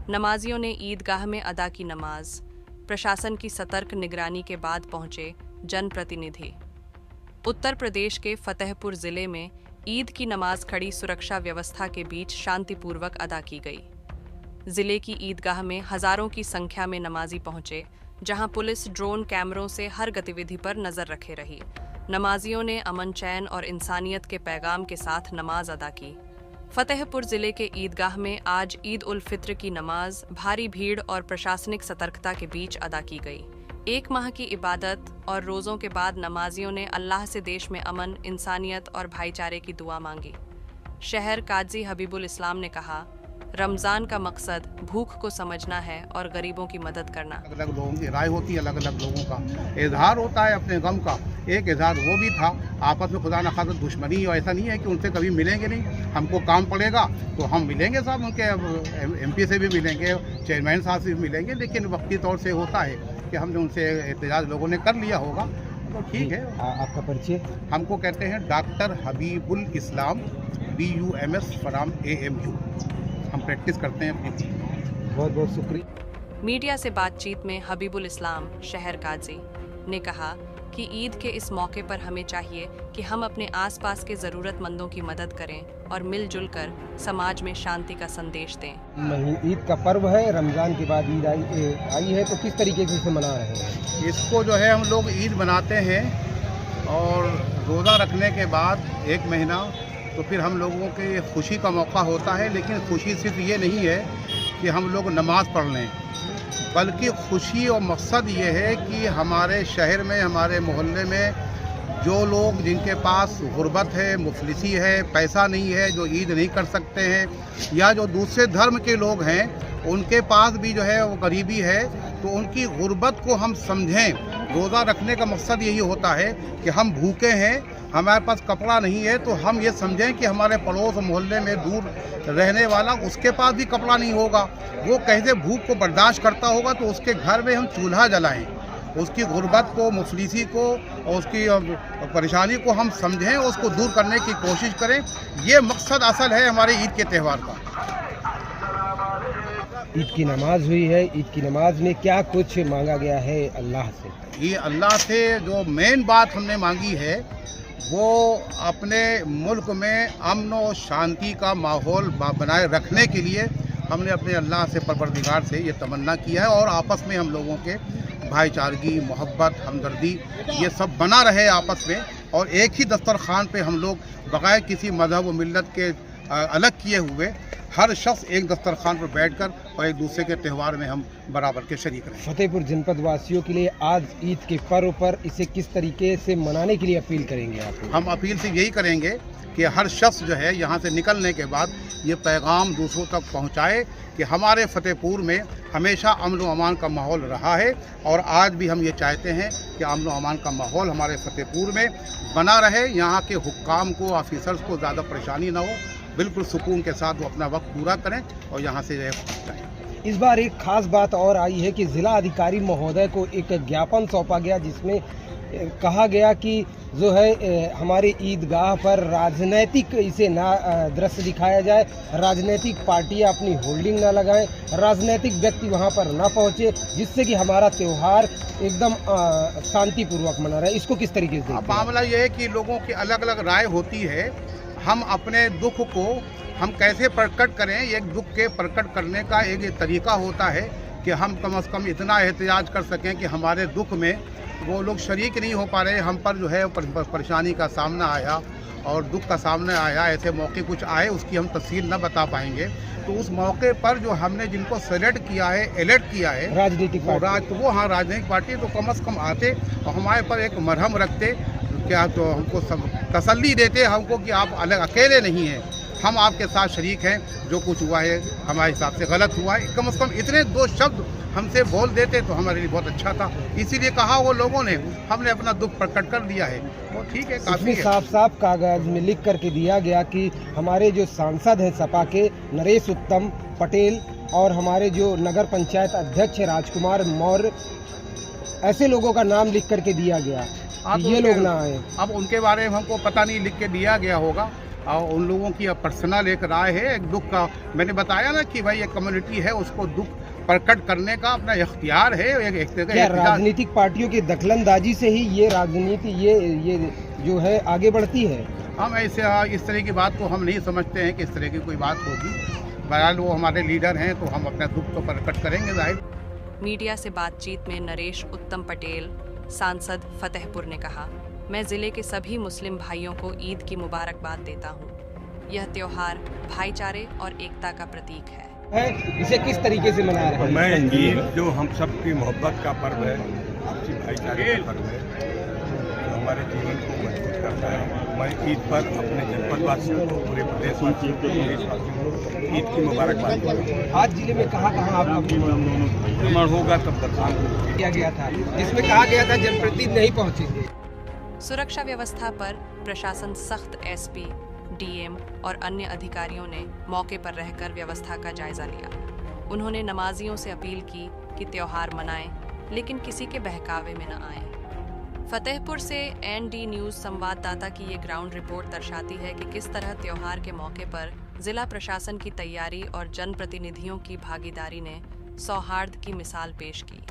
नमाजियों ने ईदगाह में अदा की नमाज। प्रशासन की सतर्क निगरानी के बाद पहुंचे जनप्रतिनिधि। उत्तर प्रदेश के फतेहपुर जिले में ईद की नमाज खड़ी सुरक्षा व्यवस्था के बीच शांतिपूर्वक अदा की गई। जिले की ईदगाह में हजारों की संख्या में नमाजी पहुंचे, जहां पुलिस ड्रोन कैमरों से हर गतिविधि पर नजर रखे रही। नमाजियों ने अमन, चैन और इंसानियत के पैगाम के साथ नमाज अदा की। फतेहपुर जिले के ईदगाह में आज ईद उल फित्र की नमाज भारी भीड़ और प्रशासनिक सतर्कता के बीच अदा की गई। 1 माह की इबादत और रोज़ों के बाद नमाजियों ने अल्लाह से देश में अमन, इंसानियत और भाईचारे की दुआ मांगी। शहर काजी हबीबुल इस्लाम ने कहा, रमज़ान का मकसद भूख को समझना है और गरीबों की मदद करना। अलग अलग लोगों की राय होती है, अलग अलग लोगों का इजहार होता है अपने गम का। एक इजहार वो भी था, आपस में खुदा न खासा दुश्मनी, और ऐसा नहीं है कि उनसे कभी मिलेंगे नहीं। हमको काम पड़ेगा तो हम मिलेंगे साहब, उनके एमपी से भी मिलेंगे, चेयरमैन साहब से भी मिलेंगे, लेकिन वक्ती तौर से होता है कि हमने उनसे एहतजाज लोगों ने कर लिया होगा तो ठीक है। आपका परिचय? हमको कहते हैं doctor Habibul Islam, BUMS from AMU। हम प्रैक्टिस करते हैं अपनी। बहुत बहुत शुक्रिया। मीडिया से बातचीत में हबीबुल इस्लाम शहर काजी ने कहा कि ईद के इस मौके पर हमें चाहिए कि हम अपने आसपास के ज़रूरतमंदों की मदद करें और मिलजुल कर समाज में शांति का संदेश दें। ईद का पर्व है, रमज़ान के बाद ईद आई है, तो किस तरीके से इसे मना रहे हैं? इसको जो है हम लोग ईद मनाते हैं और रोज़ा रखने के बाद 1 महीना तो फिर हम लोगों के खुशी का मौका होता है। लेकिन खुशी सिर्फ ये नहीं है कि हम लोग नमाज़ पढ़ लें, बल्कि खुशी और मकसद ये है कि हमारे शहर में, हमारे मोहल्ले में जो लोग जिनके पास गुर्बत है, मुफलिसी है, पैसा नहीं है, जो ईद नहीं कर सकते हैं, या जो दूसरे धर्म के लोग हैं उनके पास भी जो है वो गरीबी है, तो उनकी गुर्बत को हम समझें। रोज़ा रखने का मकसद यही होता है कि हम भूखे हैं, हमारे पास कपड़ा नहीं है, तो हम ये समझें कि हमारे पड़ोस मोहल्ले में दूर रहने वाला, उसके पास भी कपड़ा नहीं होगा, वो कैसे भूख को बर्दाश्त करता होगा, तो उसके घर में हम चूल्हा जलाएं, उसकी गुर्बत को, मुफलिसी को और उसकी परेशानी को हम समझें, उसको दूर करने की कोशिश करें। ये मकसद असल है हमारे ईद के त्यौहार का। ईद की नमाज हुई है, ईद की नमाज में क्या कुछ मांगा गया है अल्लाह से? ये अल्लाह से जो मेन बात हमने मांगी है वो अपने मुल्क में अमन और शांति का माहौल बनाए रखने के लिए हमने अपने अल्लाह से, परवरदिगार से ये तमन्ना किया है, और आपस में हम लोगों के भाईचारगी, मोहब्बत, हमदर्दी ये सब बना रहे आपस में, और एक ही दस्तरखान पे हम लोग बग़ैर किसी मज़हब व मिल्लत के अलग किए हुए हर शख्स एक दस्तरखान पर बैठकर और एक दूसरे के त्यौहार में हम बराबर के शरीक रहें। फतेहपुर जनपद वासियों के लिए आज ईद के पर्व पर इसे किस तरीके से मनाने के लिए अपील करेंगे आप? हम अपील से यही करेंगे कि हर शख्स जो है यहाँ से निकलने के बाद ये पैगाम दूसरों तक पहुँचाए कि हमारे फतेहपुर में हमेशा अमन व अमान का माहौल रहा है, और आज भी हम ये चाहते हैं कि अमन व अमान का माहौल हमारे फतेहपुर में बना रहे। यहाँ के हुक्काम को, ऑफिसर्स को ज़्यादा परेशानी ना हो, बिल्कुल सुकून के साथ वो अपना वक्त पूरा करें और यहाँ से जाएँ। इस बार एक खास बात और आई है कि जिला अधिकारी महोदय को एक ज्ञापन सौंपा गया, जिसमें कहा गया कि जो है हमारे ईदगाह पर राजनैतिक इसे ना दृश्य दिखाया जाए, राजनीतिक पार्टियां अपनी होल्डिंग ना लगाएं, राजनीतिक व्यक्ति वहां पर ना पहुंचे, जिससे कि हमारा त्यौहार एकदम शांतिपूर्वक मना रहे। इसको किस तरीके से? मामला ये है कि लोगों की अलग अलग राय होती है। हम अपने दुख को हम कैसे प्रकट करें, एक दुख के प्रकट करने का एक तरीका होता है कि हम कम से कम इतना एहतजाज कर सकें कि हमारे दुख में वो लोग शरीक नहीं हो पा रहे, हम पर जो है परेशानी का सामना आया और दुख का सामना आया, ऐसे मौके कुछ आए, उसकी हम तफसील न बता पाएंगे। तो उस मौके पर जो हमने जिनको सेलेक्ट किया है, एलेक्ट किया है राजनीतिक वो हाँ राजनीतिक पार्टी, तो कम से कम आते और हमारे पर एक मरहम रखते, क्या तो हमको सब तसल्ली देते हमको कि आप अलग अकेले नहीं हैं, हम आपके साथ शरीक हैं, जो कुछ हुआ है हमारे हिसाब से गलत हुआ है। कम से कम इतने 2 शब्द हमसे बोल देते तो हमारे लिए बहुत अच्छा था। इसीलिए कहा वो लोगों ने, हमने अपना दुख प्रकट कर दिया है, वो ठीक है, काफ़ी है। साफ साफ कागज में लिख करके दिया गया कि हमारे जो सांसद हैं सपा के नरेश उत्तम पटेल और हमारे जो नगर पंचायत अध्यक्ष राजकुमार मौर्य, ऐसे लोगों का नाम लिख करके दिया गया, ये लोग ना आए। अब उनके बारे में हमको पता नहीं, लिख के दिया गया होगा, और उन लोगों की पर्सनल एक राय है, एक दुख का मैंने बताया ना कि भाई एक कम्युनिटी है, उसको दुख प्रकट करने का अपना इख्तियार है। क्या राजनीतिक पार्टियों की दखलंदाजी से ही ये राजनीति ये जो है आगे बढ़ती है? हम ऐसे इस तरह की बात को हम नहीं समझते हैं कि इस तरह की कोई बात होगी। बहरहाल वो हमारे लीडर हैं, तो हम अपना दुख तो प्रकट करेंगे जाहिर। मीडिया से बातचीत में नरेश उत्तम पटेल, सांसद फतेहपुर ने कहा, मैं जिले के सभी मुस्लिम भाइयों को ईद की मुबारकबाद देता हूँ। यह त्योहार भाईचारे और एकता का प्रतीक है। इसे किस तरीके से मना रहे हैं? मैं ईद जो हम सब की मोहब्बत का पर्व है, आपसी भाईचारे का पर्व है, जो हमारे जीवन को मजबूत करता है। मैं ईद पर अपने जनपदवासियों को, पूरे प्रदेशवासियों को, देशवासियों को ईद की मुबारकबाद देता हूँ। आज जिले में कहाँ आप भ्रमण होगा तब दर्शान किया गया था, जिसमें कहा गया था जनप्रतिनिधि नहीं पहुँचे। सुरक्षा व्यवस्था पर प्रशासन सख्त एसपी, डीएम और अन्य अधिकारियों ने मौके पर रहकर व्यवस्था का जायजा लिया। उन्होंने नमाजियों से अपील की कि त्योहार मनाएं, लेकिन किसी के बहकावे में न आएं। फतेहपुर से एनडी न्यूज़ संवाददाता की ये ग्राउंड रिपोर्ट दर्शाती है कि किस तरह त्योहार के मौके पर जिला प्रशासन की तैयारी और जनप्रतिनिधियों की भागीदारी ने सौहार्द की मिसाल पेश की।